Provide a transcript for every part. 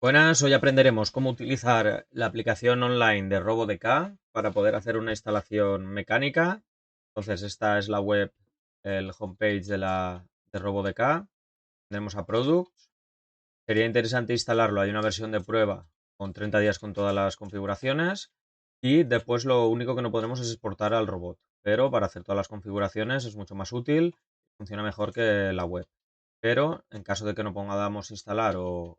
Buenas, hoy aprenderemos cómo utilizar la aplicación online de RoboDK para poder hacer una instalación mecánica. Entonces, esta es la web, el homepage de RoboDK. Tenemos a Products. Sería interesante instalarlo. Hay una versión de prueba con 30 días con todas las configuraciones. Y después lo único que no podremos es exportar al robot. Pero para hacer todas las configuraciones es mucho más útil. Funciona mejor que la web. Pero en caso de que no pongamos instalar o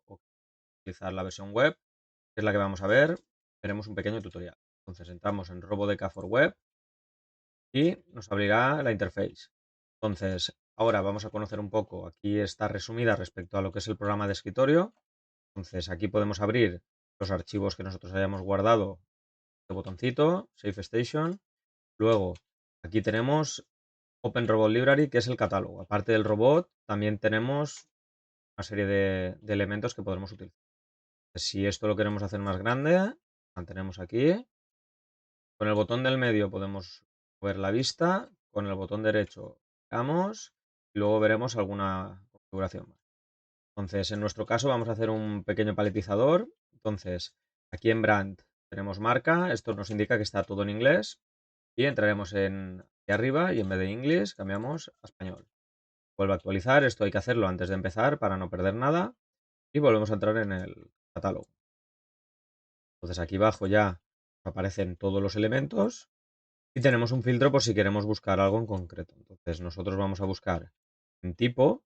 utilizar la versión web, que es la que vamos a ver, veremos un pequeño tutorial. Entonces entramos en RoboDK for Web y nos abrirá la interface. Entonces, ahora vamos a conocer un poco, aquí está resumida respecto a lo que es el programa de escritorio. Entonces, aquí podemos abrir los archivos que nosotros hayamos guardado, este botoncito, Save Station. Luego, aquí tenemos Open Robot Library, que es el catálogo. Aparte del robot, también tenemos una serie de elementos que podremos utilizar. Si esto lo queremos hacer más grande, mantenemos aquí. Con el botón del medio podemos mover la vista, con el botón derecho clicamos y luego veremos alguna configuración más. Entonces, en nuestro caso vamos a hacer un pequeño paletizador. Entonces, aquí en Brand tenemos marca, esto nos indica que está todo en inglés y entraremos en aquí arriba y en vez de English cambiamos a español. Vuelvo a actualizar, esto hay que hacerlo antes de empezar para no perder nada y volvemos a entrar en el catálogo. Entonces aquí abajo ya aparecen todos los elementos y tenemos un filtro por si queremos buscar algo en concreto. Entonces nosotros vamos a buscar en tipo,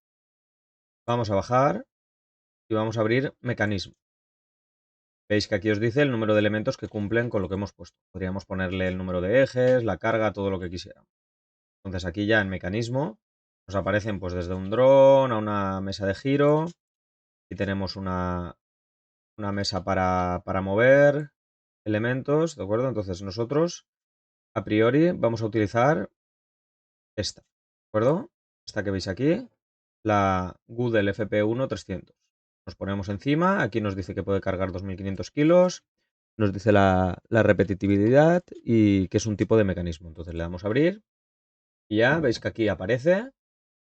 vamos a bajar y vamos a abrir mecanismo. Veis que aquí os dice el número de elementos que cumplen con lo que hemos puesto. Podríamos ponerle el número de ejes, la carga, todo lo que quisiéramos. Entonces aquí ya en mecanismo nos aparecen pues desde un dron a una mesa de giro. Aquí tenemos una mesa para mover elementos, ¿de acuerdo? Entonces nosotros a priori vamos a utilizar esta, ¿de acuerdo? Esta que veis aquí, la Google FP1 300. Nos ponemos encima, aquí nos dice que puede cargar 2500 kilos, nos dice la repetitividad y que es un tipo de mecanismo. Entonces le damos a abrir y ya veis que aquí aparece,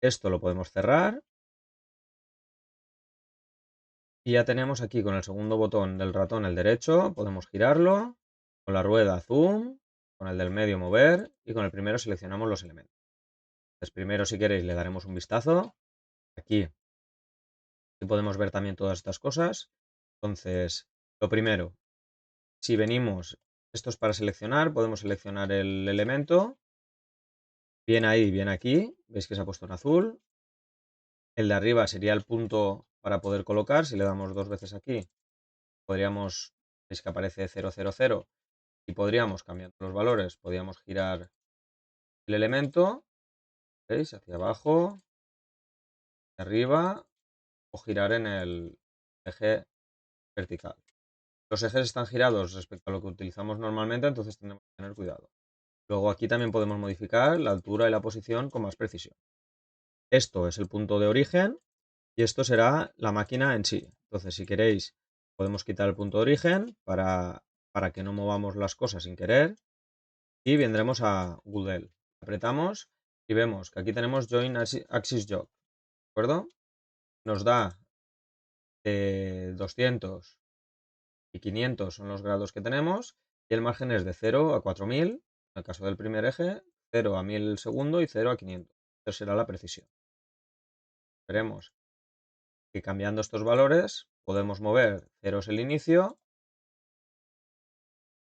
esto lo podemos cerrar y ya tenemos aquí con el segundo botón del ratón, el derecho, podemos girarlo, con la rueda zoom, con el del medio mover y con el primero seleccionamos los elementos. Entonces primero si queréis le daremos un vistazo. Aquí podemos ver también todas estas cosas. Entonces, lo primero, si venimos, esto es para seleccionar, podemos seleccionar el elemento, bien ahí, bien aquí, veis que se ha puesto en azul. El de arriba sería el punto para poder colocar, si le damos dos veces aquí, podríamos, veis que aparece 000 y podríamos, cambiando los valores, podríamos girar el elemento, veis, hacia abajo, hacia arriba o girar en el eje vertical. Los ejes están girados respecto a lo que utilizamos normalmente, entonces tenemos que tener cuidado. Luego aquí también podemos modificar la altura y la posición con más precisión. Esto es el punto de origen y esto será la máquina en sí. Entonces, si queréis, podemos quitar el punto de origen para que no movamos las cosas sin querer y vendremos a Google. Apretamos y vemos que aquí tenemos Join Axis Jog, ¿de acuerdo? Nos da 200 y 500 son los grados que tenemos y el margen es de 0 a 4000, en el caso del primer eje, 0 a 1000 el segundo y 0 a 500. Esta será la precisión. Veremos que cambiando estos valores podemos mover 0 es el inicio,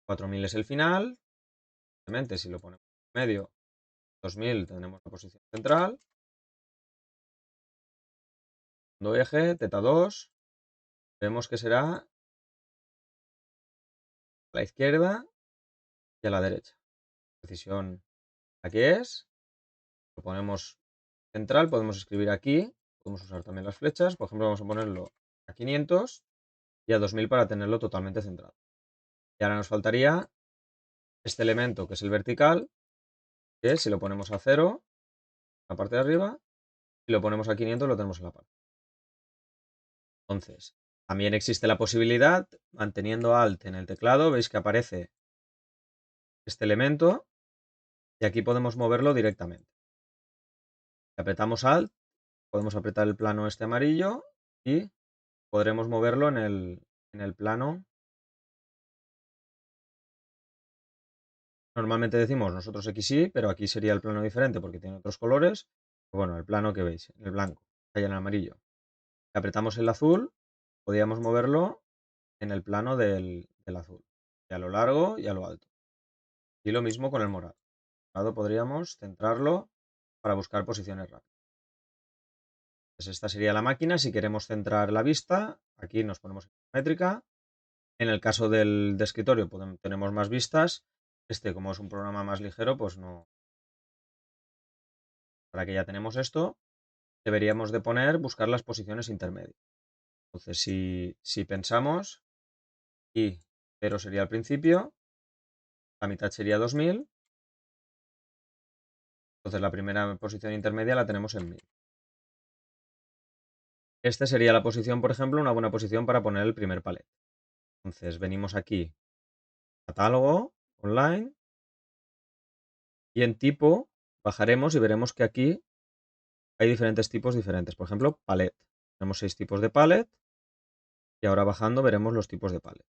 4000 es el final, obviamente si lo ponemos en medio, 2000 tenemos la posición central, segundo eje, teta 2, vemos que será a la izquierda y a la derecha. Precisión aquí es, lo ponemos central, podemos escribir aquí, podemos usar también las flechas, por ejemplo vamos a ponerlo a 500 y a 2000 para tenerlo totalmente centrado. Y ahora nos faltaría este elemento que es el vertical, que si lo ponemos a 0, en la parte de arriba, y lo ponemos a 500 lo tenemos en la parte. Entonces, también existe la posibilidad, manteniendo Alt en el teclado, veis que aparece este elemento y aquí podemos moverlo directamente. Si apretamos Alt, podemos apretar el plano este amarillo y podremos moverlo en el en el plano. Normalmente decimos nosotros XY, pero aquí sería el plano diferente porque tiene otros colores. Bueno, el plano que veis, el blanco, ahí en el amarillo. Si apretamos el azul, podríamos moverlo en el plano del azul, y a lo largo y a lo alto. Y lo mismo con el morado. El morado podríamos centrarlo para buscar posiciones rápidas. Pues esta sería la máquina. Si queremos centrar la vista, aquí nos ponemos en métrica. En el caso del de escritorio tenemos más vistas. Este, como es un programa más ligero, pues no. Para que ya tenemos esto, deberíamos de buscar las posiciones intermedias. Entonces, si pensamos, y 0 sería el principio, la mitad sería 2000, entonces la primera posición intermedia la tenemos en 1000. Esta sería la posición, por ejemplo, una buena posición para poner el primer palet. Entonces venimos aquí, catálogo, online, y en tipo bajaremos y veremos que aquí hay diferentes tipos diferentes. Por ejemplo, palet. Tenemos 6 tipos de palet y ahora bajando veremos los tipos de palet.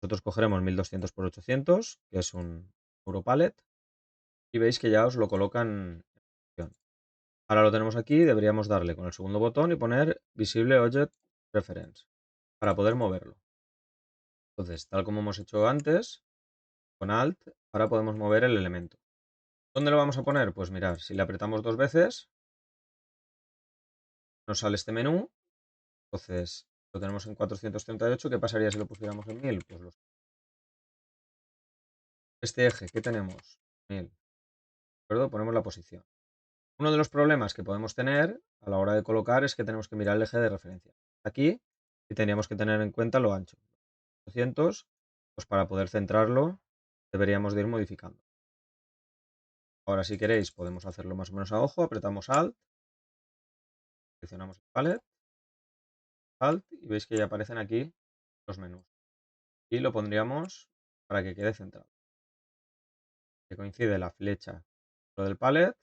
Nosotros cogeremos 1200 por 800, que es un euro palet, y veis que ya os lo colocan en posición. Ahora lo tenemos aquí, deberíamos darle con el segundo botón y poner Visible Object Reference para poder moverlo. Entonces, tal como hemos hecho antes, con Alt, ahora podemos mover el elemento. ¿Dónde lo vamos a poner? Pues mirad, si le apretamos 2 veces, nos sale este menú. Entonces, lo tenemos en 438. ¿Qué pasaría si lo pusiéramos en 1000? Pues este eje, ¿qué tenemos? 1000. ¿De acuerdo? Ponemos la posición. Uno de los problemas que podemos tener a la hora de colocar es que tenemos que mirar el eje de referencia. Aquí, y tendríamos que tener en cuenta lo ancho. 800, pues para poder centrarlo, deberíamos de ir modificando. Ahora, si queréis, podemos hacerlo más o menos a ojo. Apretamos Alt, seleccionamos el palette, Alt, y veis que ya aparecen aquí los menús. Y lo pondríamos para que quede centrado. Que coincide la flecha con lo del palette,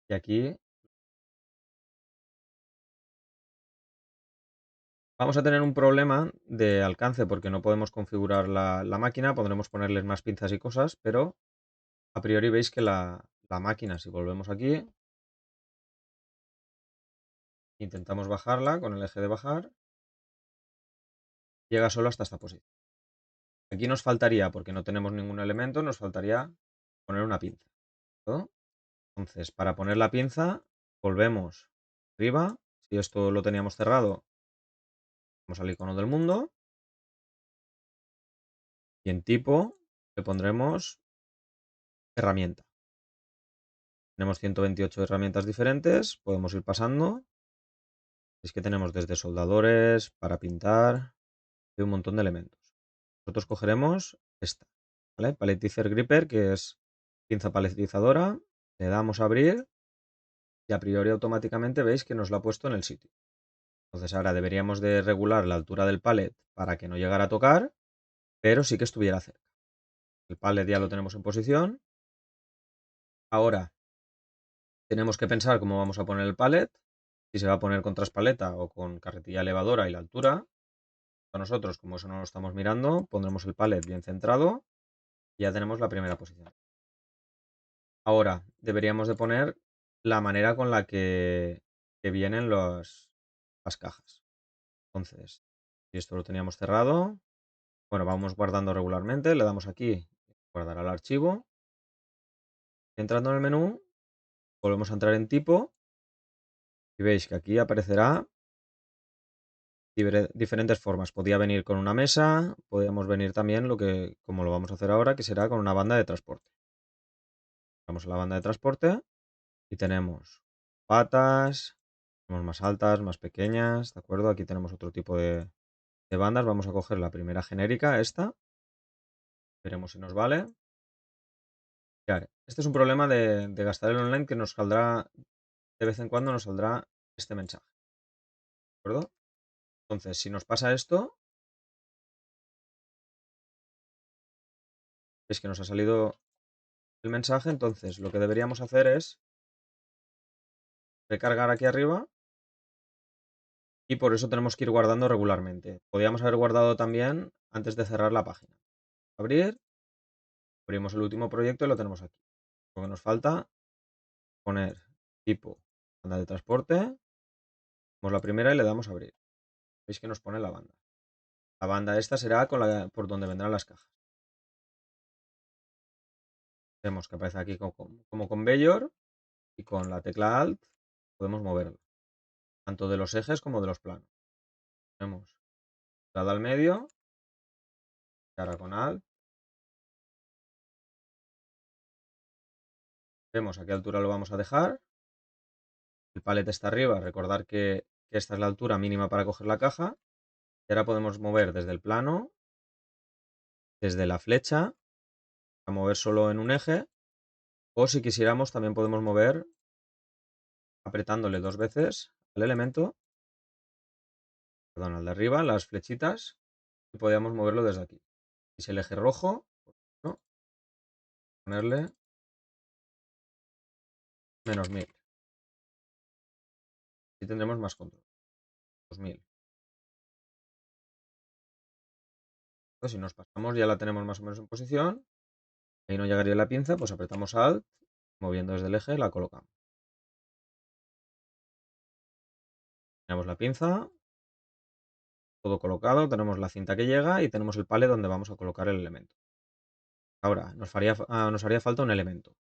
y aquí vamos a tener un problema de alcance porque no podemos configurar la máquina. Podremos ponerles más pinzas y cosas, pero a priori veis que la máquina, si volvemos aquí, intentamos bajarla con el eje de bajar, llega solo hasta esta posición. Aquí nos faltaría, porque no tenemos ningún elemento, nos faltaría poner una pinza. ¿No? Entonces, para poner la pinza, volvemos arriba. Si esto lo teníamos cerrado, vamos al icono del mundo. Y en tipo le pondremos herramienta. Tenemos 128 herramientas diferentes. Podemos ir pasando. Es que tenemos desde soldadores, para pintar, y un montón de elementos. Nosotros cogeremos esta, ¿vale? Paletizer Gripper, que es pinza paletizadora. Le damos a abrir y a priori automáticamente veis que nos lo ha puesto en el sitio. Entonces ahora deberíamos de regular la altura del pallet para que no llegara a tocar, pero sí que estuviera cerca. El pallet ya lo tenemos en posición. Ahora tenemos que pensar cómo vamos a poner el pallet, si se va a poner con traspaleta o con carretilla elevadora y la altura. A nosotros, como eso no lo estamos mirando, pondremos el pallet bien centrado y ya tenemos la primera posición. Ahora deberíamos de poner la manera con la que vienen las cajas. Entonces, si esto lo teníamos cerrado, bueno, vamos guardando regularmente, le damos aquí, guardar al archivo. Entrando en el menú, volvemos a entrar en tipo y veis que aquí aparecerá diferentes formas. Podía venir con una mesa, podríamos venir también como lo vamos a hacer ahora, que será con una banda de transporte. Vamos a la banda de transporte y tenemos patas, tenemos más altas, más pequeñas, ¿de acuerdo? Aquí tenemos otro tipo de bandas. Vamos a coger la primera genérica, esta. Veremos si nos vale. Claro, este es un problema de gastar el online que nos saldrá, de vez en cuando nos saldrá este mensaje, ¿de acuerdo? Entonces, si nos pasa esto, es que nos ha salido el mensaje, entonces lo que deberíamos hacer es recargar aquí arriba y por eso tenemos que ir guardando regularmente. Podríamos haber guardado también antes de cerrar la página. Abrir, abrimos el último proyecto y lo tenemos aquí. Lo que nos falta, poner tipo banda de transporte, damos la primera y le damos a abrir. Veis que nos pone la banda. La banda esta será por donde vendrán las cajas. Vemos que aparece aquí como con Conveyor y con la tecla Alt podemos moverlo, tanto de los ejes como de los planos. Tenemos entrada al medio, y ahora con Alt. Vemos a qué altura lo vamos a dejar. El palet está arriba, recordar que esta es la altura mínima para coger la caja. Y ahora podemos mover desde el plano, desde la flecha, a mover solo en un eje. O si quisiéramos también podemos mover apretándole 2 veces al elemento, perdón, al de arriba, las flechitas, y podríamos moverlo desde aquí. Si es el eje rojo, ¿no? Ponerle -1000. Y tendremos más control. 2000. Pues si nos pasamos ya la tenemos más o menos en posición. Ahí no llegaría la pinza, pues apretamos Alt, moviendo desde el eje, la colocamos. Tenemos la pinza, todo colocado, tenemos la cinta que llega y tenemos el pallet donde vamos a colocar el elemento. Ahora, nos haría falta un elemento.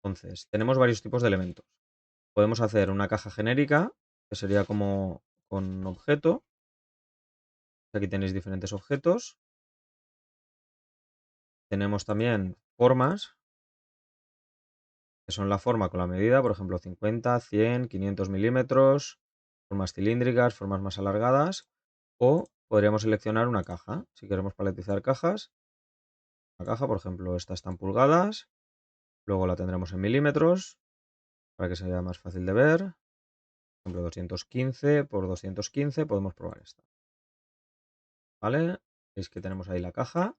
Entonces, tenemos varios tipos de elementos. Podemos hacer una caja genérica, que sería como con objeto. Aquí tenéis diferentes objetos. Tenemos también formas, que son la forma con la medida, por ejemplo, 50, 100, 500 milímetros, formas cilíndricas, formas más alargadas, o podríamos seleccionar una caja. Si queremos paletizar cajas, una caja, por ejemplo, esta está en pulgadas, luego la tendremos en milímetros, para que sea más fácil de ver. Por ejemplo, 215 por 215, podemos probar esta. ¿Vale? Veis que tenemos ahí la caja.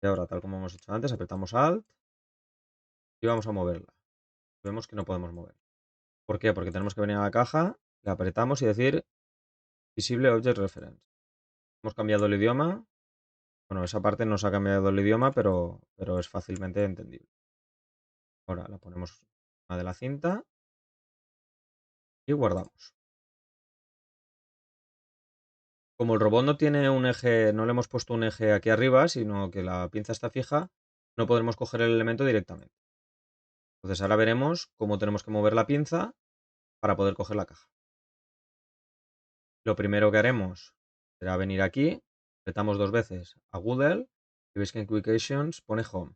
Y ahora, tal como hemos hecho antes, apretamos Alt y vamos a moverla. Vemos que no podemos mover. ¿Por qué? Porque tenemos que venir a la caja, le apretamos y decir Visible Object Reference. Hemos cambiado el idioma. Bueno, esa parte no se ha cambiado el idioma, pero es fácilmente entendible. Ahora la ponemos encima de la cinta y guardamos. Como el robot no tiene un eje, no le hemos puesto un eje aquí arriba, sino que la pinza está fija, no podremos coger el elemento directamente. Entonces ahora veremos cómo tenemos que mover la pinza para poder coger la caja. Lo primero que haremos será venir aquí, apretamos 2 veces a Google y veis que en Quick Actions pone Home.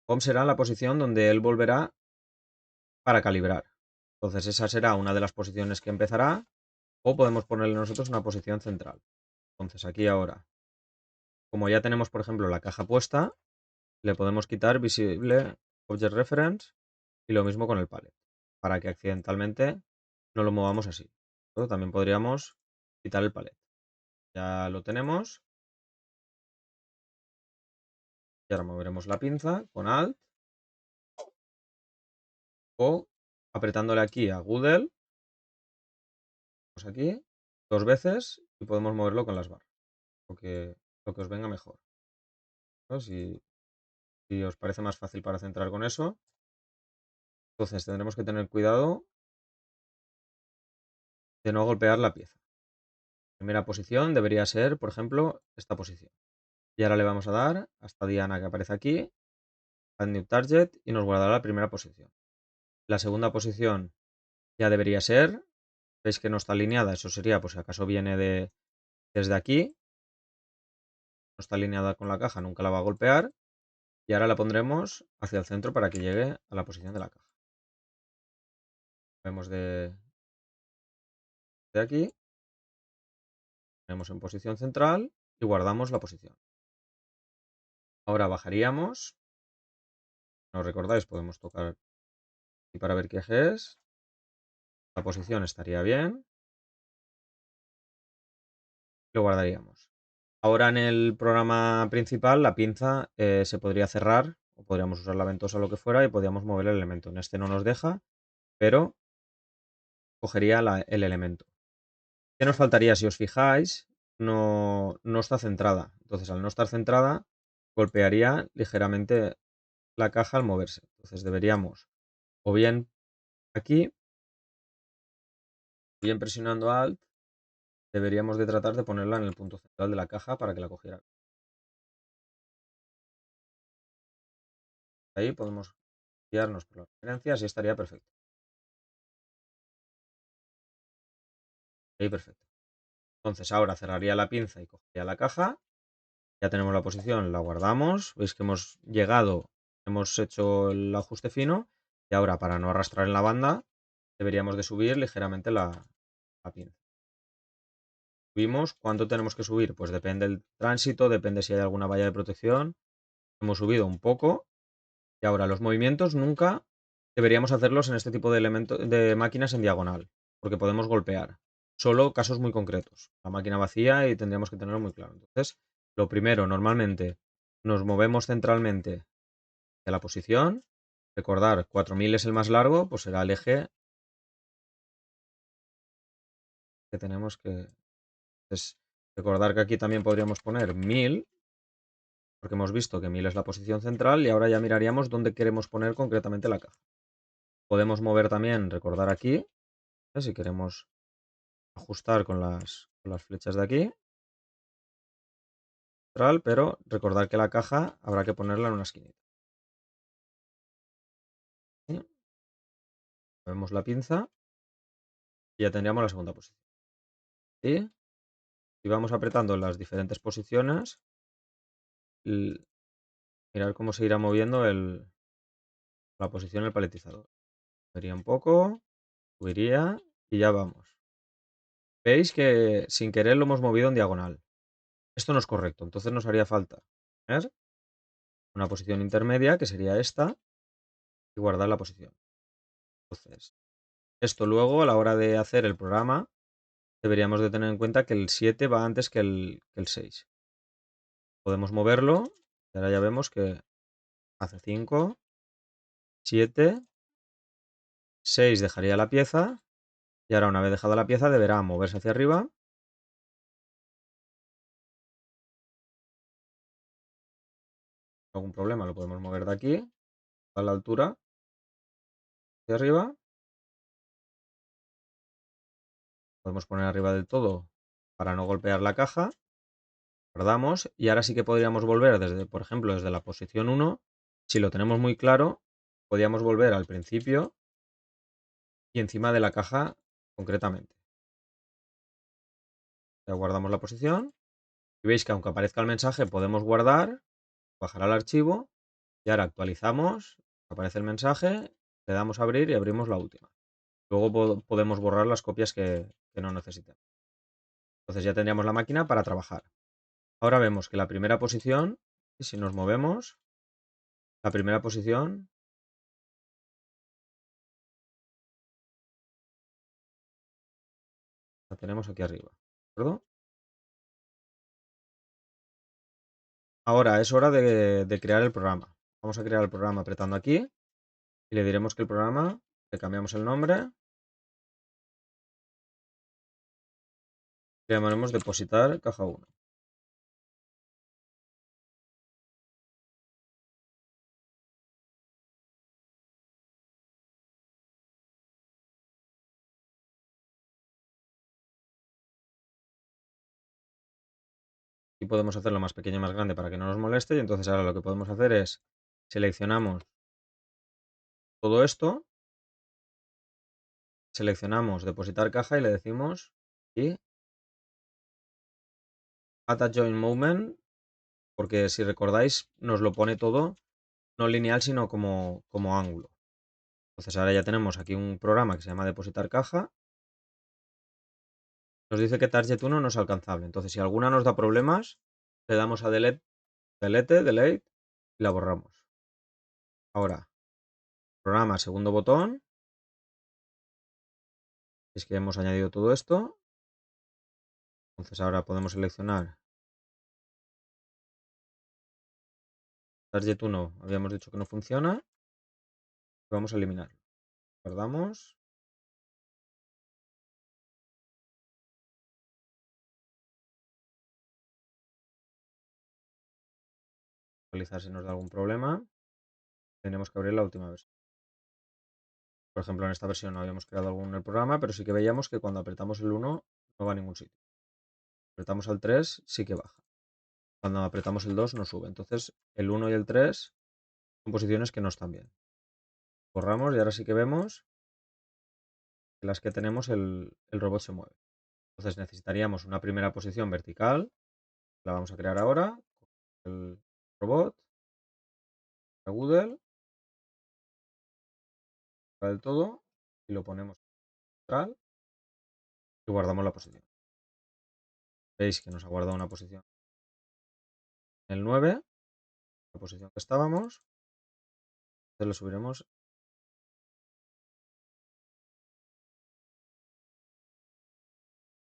Home será la posición donde él volverá para calibrar. Entonces esa será una de las posiciones que empezará, o podemos ponerle nosotros una posición central. Entonces aquí ahora, como ya tenemos por ejemplo la caja puesta, le podemos quitar Visible Object Reference y lo mismo con el pallet, para que accidentalmente no lo movamos así. Pero también podríamos quitar el pallet. Ya lo tenemos. Y ahora moveremos la pinza con Alt o apretándole aquí a Google, pues aquí, 2 veces y podemos moverlo con las barras, lo que os venga mejor, ¿no? Si os parece más fácil para centrar con eso, entonces tendremos que tener cuidado de no golpear la pieza. Primera posición debería ser, por ejemplo, esta posición. Y ahora le vamos a dar a esta diana que aparece aquí, Add New Target, y nos guardará la primera posición. La segunda posición ya debería ser, veis que no está alineada, eso sería, pues si acaso viene desde aquí, no está alineada con la caja, nunca la va a golpear. Y ahora la pondremos hacia el centro para que llegue a la posición de la caja. Vemos de aquí, ponemos en posición central y guardamos la posición. Ahora bajaríamos. ¿No recordáis? Podemos tocar y para ver qué eje es. La posición estaría bien. Lo guardaríamos. Ahora en el programa principal la pinza se podría cerrar o podríamos usar la ventosa o lo que fuera y podríamos mover el elemento. En este no nos deja, pero cogería el elemento. ¿Qué nos faltaría? Si os fijáis, no está centrada. Entonces, al no estar centrada, golpearía ligeramente la caja al moverse. Entonces, deberíamos, o bien aquí, bien presionando Alt, deberíamos de tratar de ponerla en el punto central de la caja para que la cogiera. Ahí podemos guiarnos por las referencias y estaría perfecto. Ahí perfecto. Entonces ahora cerraría la pinza y cogería la caja. Ya tenemos la posición, la guardamos. Veis que hemos llegado, hemos hecho el ajuste fino. Y ahora, para no arrastrar en la banda, deberíamos de subir ligeramente la pinza. Subimos. ¿Cuánto tenemos que subir? Pues depende del tránsito, depende si hay alguna valla de protección. Hemos subido un poco. Y ahora los movimientos nunca deberíamos hacerlos en este tipo de elementos de máquinas en diagonal, porque podemos golpear. Solo casos muy concretos. La máquina vacía y tendríamos que tenerlo muy claro. Entonces, lo primero, normalmente nos movemos centralmente de la posición. Recordar, 4000 es el más largo, pues será el eje que tenemos que... Es recordar que aquí también podríamos poner 1000, porque hemos visto que 1000 es la posición central y ahora ya miraríamos dónde queremos poner concretamente la caja. Podemos mover también, recordar aquí, si queremos ajustar con las flechas de aquí, pero recordar que la caja habrá que ponerla en una esquinita. ¿Sí? Movemos la pinza y ya tendríamos la segunda posición. ¿Sí? Y vamos apretando en las diferentes posiciones, mirar cómo se irá moviendo la posición del paletizador. Subiría un poco, subiría y ya vamos. Veis que sin querer lo hemos movido en diagonal. Esto no es correcto, entonces nos haría falta poner una posición intermedia, que sería esta, y guardar la posición. Entonces, esto luego, a la hora de hacer el programa, deberíamos de tener en cuenta que el 7 va antes que el 6. Podemos moverlo y ahora ya vemos que hace 5, 7, 6 dejaría la pieza y ahora una vez dejada la pieza deberá moverse hacia arriba. Algún problema lo podemos mover de aquí a la altura hacia arriba. Podemos poner arriba del todo para no golpear la caja. Guardamos y ahora sí que podríamos volver desde, por ejemplo, desde la posición 1. Si lo tenemos muy claro, podríamos volver al principio y encima de la caja concretamente. Ya guardamos la posición y veis que aunque aparezca el mensaje podemos guardar, bajar al archivo y ahora actualizamos, aparece el mensaje, le damos a abrir y abrimos la última. Luego podemos borrar las copias que no necesitemos. Entonces ya tendríamos la máquina para trabajar. Ahora vemos que la primera posición, si nos movemos, la primera posición la tenemos aquí arriba. ¿De acuerdo? Ahora es hora de crear el programa. Vamos a crear el programa apretando aquí y le diremos que el programa, le cambiamos el nombre, le llamaremos depositar caja 1. Y podemos hacerlo más pequeño y más grande para que no nos moleste. Y entonces ahora lo que podemos hacer es seleccionamos todo esto, seleccionamos depositar caja y le decimos y add a join movement, porque si recordáis nos lo pone todo no lineal sino como ángulo. Entonces ahora ya tenemos aquí un programa que se llama depositar caja. Nos dice que target 1 no es alcanzable. Entonces si alguna nos da problemas, le damos a delete, delete y la borramos. Ahora, programa, segundo botón. Es que hemos añadido todo esto. Entonces ahora podemos seleccionar target 1, habíamos dicho que no funciona. Vamos a eliminarlo. Guardamos. actualizar si nos da algún problema. Tenemos que abrir la última versión. Por ejemplo, en esta versión no habíamos creado algún el programa, pero sí que veíamos que cuando apretamos el 1 no va a ningún sitio. Apretamos al 3 sí que baja. Cuando apretamos el 2 no sube. Entonces el 1 y el 3 son posiciones que no están bien. Borramos y ahora sí que vemos que las que tenemos el robot se mueve. Entonces necesitaríamos una primera posición vertical. La vamos a crear ahora. El robot. A Google. Del todo. Y lo ponemos central. Y guardamos la posición. Veis que nos ha guardado una posición. El 9. La posición que estábamos. Entonces lo subiremos.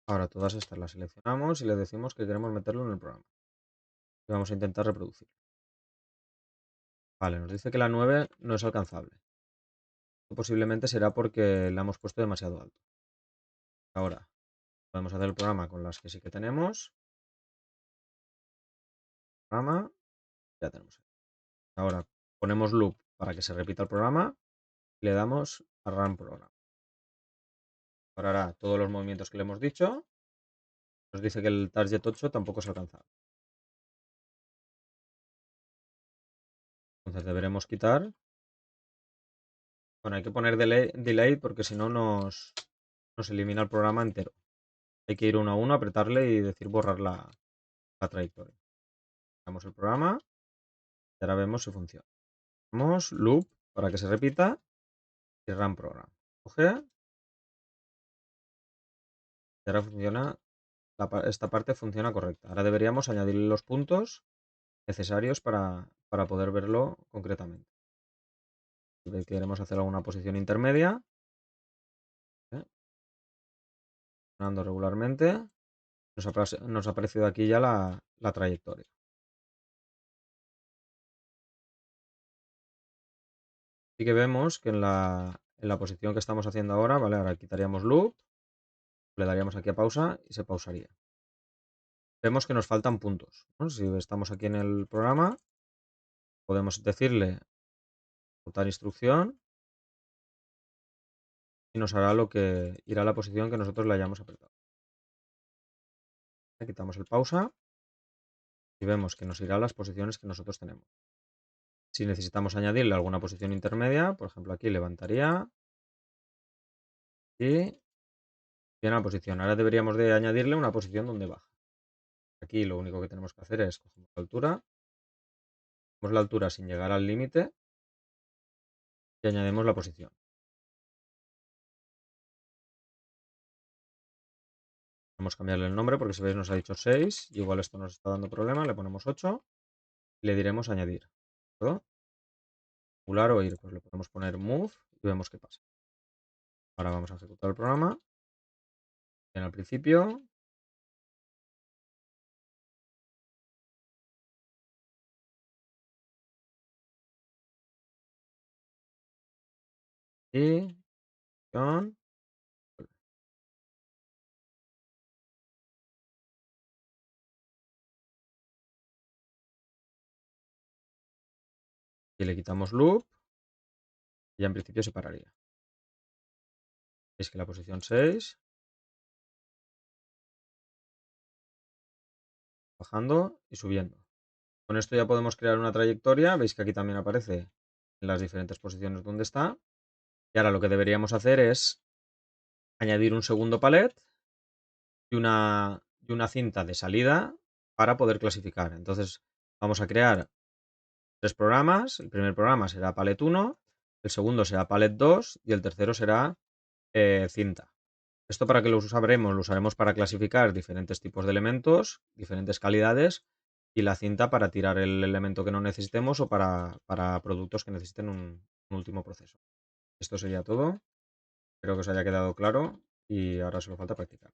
Ahora todas estas las seleccionamos y le decimos que queremos meterlo en el programa. Y vamos a intentar reproducir. Vale, nos dice que la 9 no es alcanzable. Posiblemente será porque la hemos puesto demasiado alto. Ahora podemos hacer el programa con las que sí que tenemos. Programa, ya tenemos. Ahora ponemos loop para que se repita el programa y le damos a run program. Ahora hará todos los movimientos que le hemos dicho. Nos dice que el target 8 tampoco es alcanzable. Entonces deberemos quitar. Bueno, hay que poner delay porque si no nos elimina el programa entero. Hay que ir uno a uno, apretarle y decir borrar la trayectoria. Damos el programa y ahora vemos si funciona. Damos loop para que se repita y run program. Coge y ahora funciona. Esta parte funciona correcta. Ahora deberíamos añadir los puntos necesarios para poder verlo concretamente. Si queremos hacer alguna posición intermedia, sonando regularmente, nos ha aparecido aquí ya la trayectoria. Así que vemos que en la posición que estamos haciendo ahora, ¿vale? Ahora quitaríamos loop, le daríamos aquí a pausa y se pausaría. Vemos que nos faltan puntos, ¿no? Si estamos aquí en el programa, podemos decirle ejecutar instrucción y nos hará lo que irá a la posición que nosotros le hayamos apretado. Le quitamos el pausa y vemos que nos irá a las posiciones que nosotros tenemos. Si necesitamos añadirle alguna posición intermedia, por ejemplo aquí levantaría y viene a la posición. Ahora deberíamos de añadirle una posición donde baja. Aquí lo único que tenemos que hacer es coger la altura, cogemos la altura sin llegar al límite y añadimos la posición. Vamos a cambiarle el nombre porque si veis nos ha dicho 6 y igual esto nos está dando problema, le ponemos 8 y le diremos añadir. ¿Todo? Popular o ir, pues le podemos poner move y vemos qué pasa. Ahora vamos a ejecutar el programa. Bien, al principio. Y le quitamos loop y ya en principio se pararía. Veis que la posición 6 bajando y subiendo. Con esto ya podemos crear una trayectoria. Veis que aquí también aparece en las diferentes posiciones donde está. Y ahora lo que deberíamos hacer es añadir un segundo palet y una cinta de salida para poder clasificar. Entonces vamos a crear 3 programas. El primer programa será palet 1, el segundo será palet 2 y el tercero será cinta. Esto para que lo usaremos para clasificar diferentes tipos de elementos, diferentes calidades y la cinta para tirar el elemento que no necesitemos o para productos que necesiten un último proceso. Esto sería todo. Espero que os haya quedado claro y ahora solo falta practicar.